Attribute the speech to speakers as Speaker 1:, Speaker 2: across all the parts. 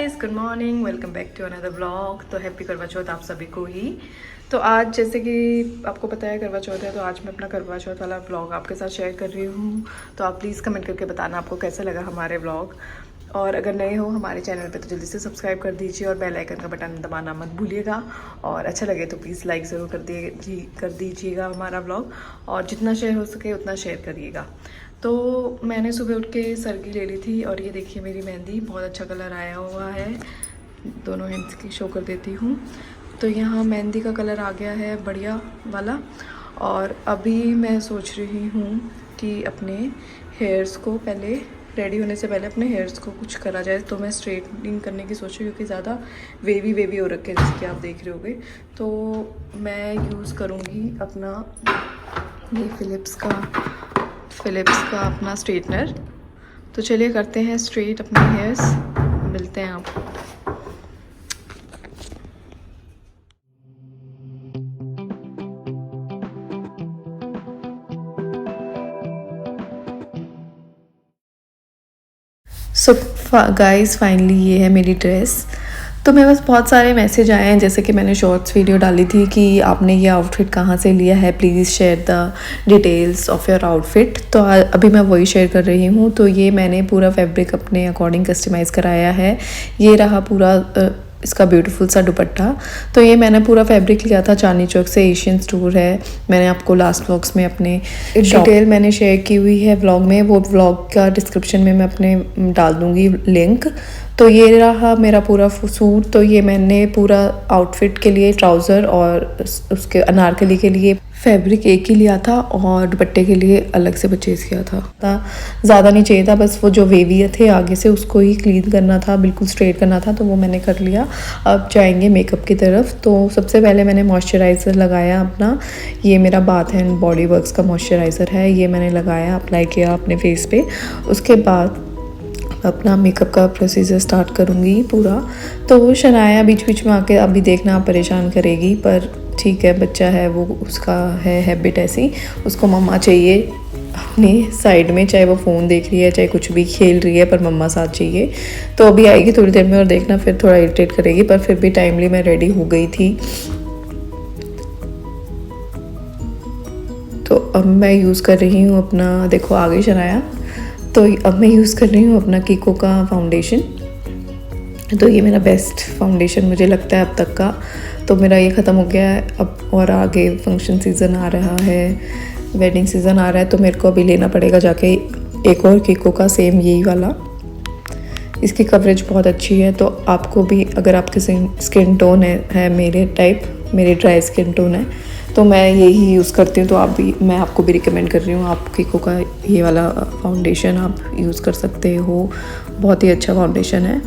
Speaker 1: Guys, good morning, welcome back to another blog. तो happy Karwa Chauth आप सभी को ही। तो आज जैसे कि आपको पता है करवा चौथ है, तो आज मैं अपना करवा चौथ वाला ब्लॉग आपके साथ शेयर कर रही हूँ। तो आप प्लीज़ कमेंट करके बताना आपको कैसा लगा हमारे ब्लॉग। और अगर नए हो हमारे चैनल पे तो जल्दी से सब्सक्राइब कर दीजिए और बेल आइकन का बटन दबाना मत भूलिएगा। और अच्छा लगे तो प्लीज़ लाइक ज़रूर कर दीजिएगा हमारा ब्लॉग, और जितना शेयर हो सके उतना शेयर करिएगा। तो मैंने सुबह उठ के सरगी ले ली थी, और ये देखिए मेरी मेहंदी बहुत अच्छा कलर आया हुआ है। दोनों हैंड्स की शो कर देती हूँ। तो यहाँ मेहंदी का कलर आ गया है बढ़िया वाला। और अभी मैं सोच रही हूँ कि अपने हेयर्स को पहले, रेडी होने से पहले अपने हेयर्स को कुछ करा जाए। तो मैं स्ट्रेटनिंग करने की सोच रही हूँ, क्योंकि ज़्यादा वेवी हो रखे हैं जैसे कि आप देख रहे होगे। तो मैं यूज़ करूँगी अपना ये फ़िलिप्स का अपना स्ट्रेटनर। तो चलिए करते हैं स्ट्रेट अपने हेयर्स, मिलते हैं आपको। सो गाइस, फाइनली ये है मेरी ड्रेस। तो मेरे पास बहुत सारे मैसेज आए हैं, जैसे कि मैंने शॉर्ट्स वीडियो डाली थी कि आपने ये आउटफिट कहाँ से लिया है, please share the details of your outfit. तो अभी मैं वही शेयर कर रही हूँ। तो ये मैंने पूरा फैब्रिक अपने अकॉर्डिंग कस्टमाइज़ कराया है। ये रहा पूरा इसका ब्यूटीफुल सा दुपट्टा। तो ये मैंने पूरा फैब्रिक लिया था चांदनी चौक से, एशियन स्टोर है। मैंने आपको लास्ट व्लॉग्स में अपने डिटेल मैंने शेयर की हुई है व्लॉग में, वो व्लॉग का डिस्क्रिप्शन में मैं अपने डाल दूँगी लिंक। तो ये रहा मेरा पूरा सूट। तो ये मैंने पूरा आउटफिट के लिए ट्राउज़र और उसके अनारकली के लिए फैब्रिक एक ही लिया था, और दुपट्टे के लिए अलग से परचेज़ किया था। ज़्यादा नहीं चाहिए था, बस वो जो वेवी थे आगे से उसको ही क्लीन करना था, बिल्कुल स्ट्रेट करना था। तो वो मैंने कर लिया। अब जाएंगे मेकअप की तरफ। तो सबसे पहले मैंने मॉइस्चराइज़र लगाया अपना। ये मेरा बाथ एंड बॉडी वर्क्स का मॉइस्चराइज़र है, ये मैंने लगाया, अप्लाई किया अपने फेस पे। उसके बाद अपना मेकअप का प्रोसीजर स्टार्ट करूँगी पूरा। तो वो शनाया बीच बीच में आके अभी देखना आप परेशान करेगी, पर ठीक है, बच्चा है वो, उसका है हैबिट ऐसी, उसको मम्मा चाहिए अपनी साइड में, चाहे वो फ़ोन देख रही है चाहे कुछ भी खेल रही है, पर मम्मा साथ चाहिए। तो अभी आएगी थोड़ी देर में, और देखना फिर थोड़ा इरिटेट करेगी, पर फिर भी टाइमली मैं रेडी हो गई थी। तो अब मैं यूज़ कर रही हूँ अपना, देखो आ गई शनाया। तो अब मैं यूज़ कर रही हूँ अपना कीको का फाउंडेशन। तो ये मेरा बेस्ट फाउंडेशन मुझे लगता है अब तक का। तो मेरा ये ख़त्म हो गया है अब, और आगे फंक्शन सीज़न आ रहा है, वेडिंग सीज़न आ रहा है। तो मेरे को अभी लेना पड़ेगा जाके एक और कीको का, सेम यही वाला। इसकी कवरेज बहुत अच्छी है। तो आपको भी, अगर आपके स्किन टोन है मेरे टाइप, मेरी ड्राई स्किन टोन है, तो मैं यही यूज़ करती हूँ। तो आप भी, मैं आपको भी रिकमेंड कर रही हूँ, आप कीको का ये वाला फाउंडेशन आप यूज़ कर सकते हो। बहुत ही अच्छा फाउंडेशन है।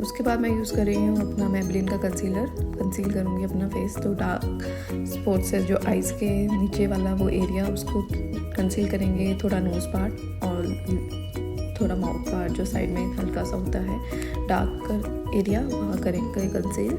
Speaker 1: उसके बाद मैं यूज़ कर रही हूँ अपना मेबलिन का कंसीलर। कंसील करूँगी अपना फेस। तो डार्क स्पॉट्स से जो आइज़ के नीचे वाला वो एरिया, उसको कंसील करेंगे। थोड़ा नोज़ पार्ट और थोड़ा माउथ पार्ट जो साइड में हल्का सा होता है डार्क एरिया, वहाँ करेंगे कंसील।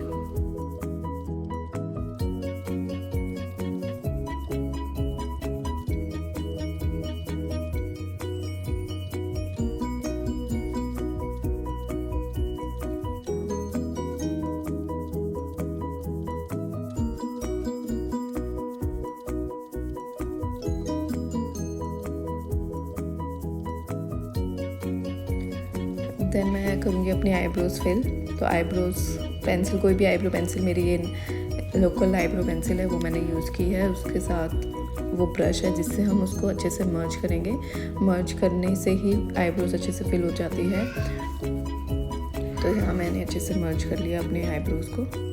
Speaker 1: देन मैं करूँगी अपनी आईब्रोज फिल। तो आईब्रोज पेंसिल, कोई भी आईब्रो पेंसिल, मेरी ये लोकल आईब्रो पेंसिल है वो मैंने यूज़ की है। उसके साथ वो ब्रश है जिससे हम उसको अच्छे से मर्ज करेंगे। मर्ज करने से ही आईब्रोज अच्छे से फिल हो जाती है। तो यहाँ मैंने अच्छे से मर्ज कर लिया अपने आईब्रोज को।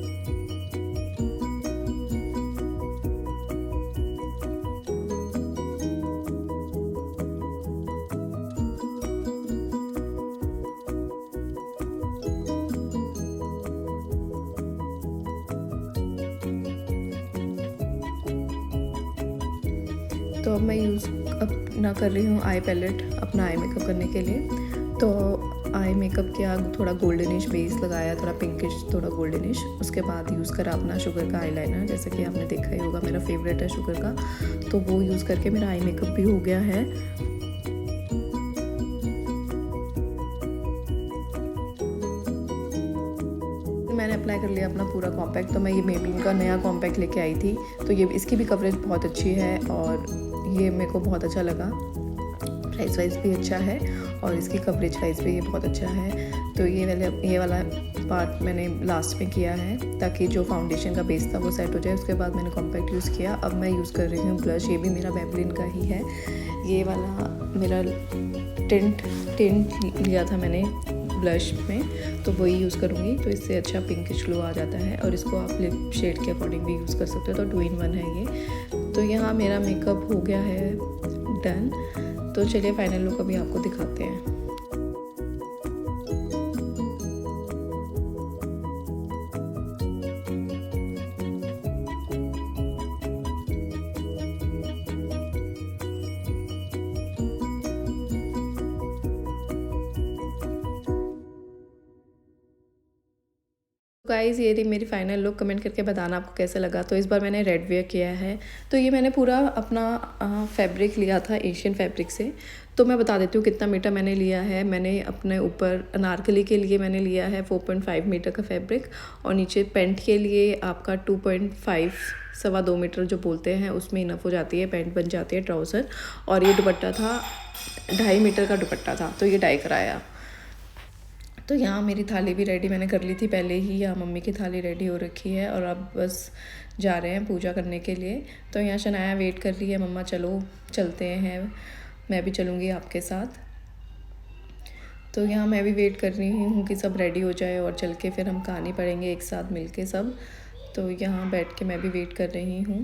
Speaker 1: तो अब मैं यूज़ अपना कर रही हूँ आई पैलेट अपना आई मेकअप करने के लिए। तो आई मेकअप किया, थोड़ा गोल्डनिश बेस लगाया, थोड़ा पिंकिश, थोड़ा गोल्डनिश। उसके बाद यूज़ करा अपना शुगर का आईलाइनर, जैसे कि आपने देखा ही होगा मेरा फेवरेट है शुगर का। तो वो यूज़ करके मेरा आई मेकअप भी हो गया है। मैंने अप्लाई कर लिया अपना पूरा कॉम्पैक्ट। तो मैं ये मेबलिन का नया कॉम्पैक्ट लेके आई थी। तो ये इसकी भी कवरेज बहुत अच्छी है और ये मेरे को बहुत अच्छा लगा। प्राइस वाइज भी अच्छा है और इसकी कवरेज वाइज भी ये बहुत अच्छा है। तो ये वाला पार्ट मैंने लास्ट में किया है ताकि जो फाउंडेशन का बेस था वो सेट हो जाए। उसके बाद मैंने कॉम्पैक्ट यूज़ किया। अब मैं यूज़ कर रही हूँ ब्लश। ये भी मेरा मेबलिन का ही है। ये वाला मेरा टिंट लिया था मैंने ब्लश में, तो वही यूज़ करूँगी। तो इससे अच्छा पिंकिश ग्लो आ जाता है और इसको आप लिप शेड के अकॉर्डिंग भी यूज़ कर सकते हो। तो 2 in 1 है ये। तो यहाँ मेरा मेकअप हो गया है डन। तो चलिए फाइनल लुक अभी आपको दिखाते हैं। गाइज़ ये रही मेरी फाइनल लुक। कमेंट करके बताना आपको कैसा लगा। तो इस बार मैंने रेड वेयर किया है। तो ये मैंने पूरा अपना फैब्रिक लिया था एशियन फैब्रिक से। तो मैं बता देती हूँ कितना मीटर मैंने लिया है। मैंने अपने ऊपर अनारकली के लिए मैंने लिया है 4.5 मीटर का फैब्रिक और नीचे पेंट के लिए आपका 2.5 2.25 मीटर जो बोलते हैं उसमें इनफ हो जाती है, पेंट बन जाती है ट्राउज़र। और ये दुपट्टा था 2.5 मीटर का दुपट्टा था। तो ये डाई कराया। तो यहाँ मेरी थाली भी रेडी मैंने कर ली थी पहले ही। यहाँ मम्मी की थाली रेडी हो रखी है और अब बस जा रहे हैं पूजा करने के लिए। तो यहाँ शनाया वेट कर रही है, मम्मा चलो चलते हैं, मैं भी चलूँगी आपके साथ। तो यहाँ मैं भी वेट कर रही हूँ कि सब रेडी हो जाए और चल के फिर हम कहानी पढ़ेंगे एक साथ मिल के सब। तो यहाँ बैठ के मैं भी वेट कर रही हूँ।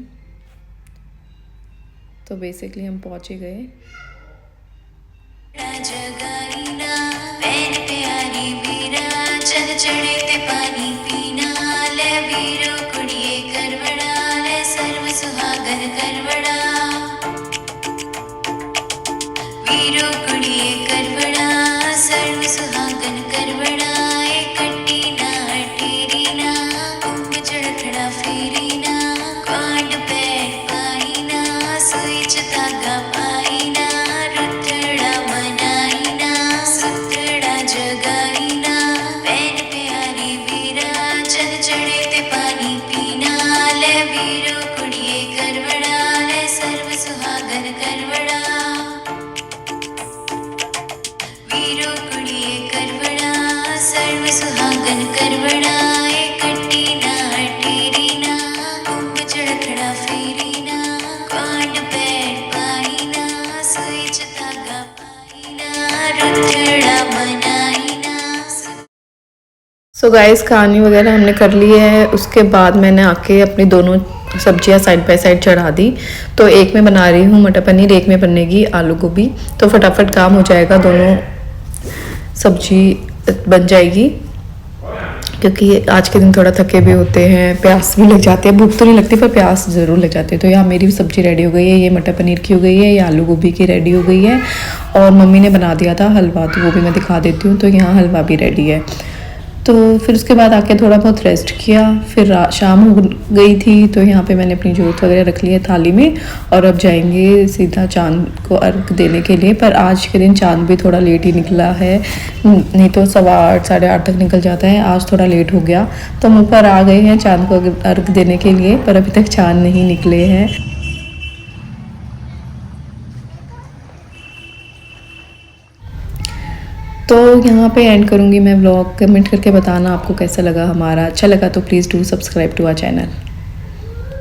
Speaker 1: तो बेसिकली हम पहुँच ही गए। चढ़े ते पानी पीना ले वीरो कुड़िए करवड़ा ले सर्व सुहागन करवड़ा वीरो कुड़िए करवड़ा सर्व सुहागन करवड़ा एक कट्टी ना टेरी ना कुंभ चढ़खड़ा फेरी ना क्वाड पैर पाई ना सुई च धागा पाई ना रुतड़ा मनाई ना सुतड़ा जगाई ना चढ़े ते पानी पीना ले वीरो कुड़िए करवड़ा ले सर्व सुहागन करवड़ा वीरो कुड़िए करवड़ा सर्व सुहागन करवड़ा एक कट्टी ना टेरी ना कुंभ चढ़खड़ा फेरी ना क्वाड पैर पाई ना सुई च धागा पाई ना रुतड़ा मनाई ना। सो गाइस कहानी वगैरह हमने कर ली है। उसके बाद मैंने आके अपनी दोनों सब्जियां साइड बाय साइड चढ़ा दी। तो एक में बना रही हूँ मटर पनीर, एक में बनेगी आलू गोभी। तो फटाफट काम हो जाएगा, दोनों सब्जी बन जाएगी क्योंकि आज के दिन थोड़ा थके भी होते हैं, प्यास भी लग जाती है। भूख तो नहीं लगती पर प्यास ज़रूर लग जाती है। तो यहाँ मेरी सब्जी रेडी हो गई है। ये मटर पनीर की हो गई है, ये आलू गोभी की रेडी हो गई है और मम्मी ने बना दिया था हलवा, तो वो भी मैं दिखा देती हूँ। तो यहाँ हलवा भी रेडी है। तो फिर उसके बाद आके थोड़ा बहुत रेस्ट किया। फिर शाम हो गई थी तो यहाँ पे मैंने अपनी जोत वगैरह रख ली है थाली में और अब जाएंगे सीधा चांद को अर्घ देने के लिए। पर आज के दिन चांद भी थोड़ा लेट ही निकला है, नहीं तो 8:15 8:30 तक निकल जाता है। आज थोड़ा लेट हो गया तो हम ऊपर आ गए हैं चांद को अर्घ देने के लिए, पर अभी तक चांद नहीं निकले हैं। तो यहाँ पे एंड करूँगी मैं व्लॉग। कमेंट करके बताना आपको कैसा लगा हमारा। अच्छा लगा तो please do subscribe to our channel.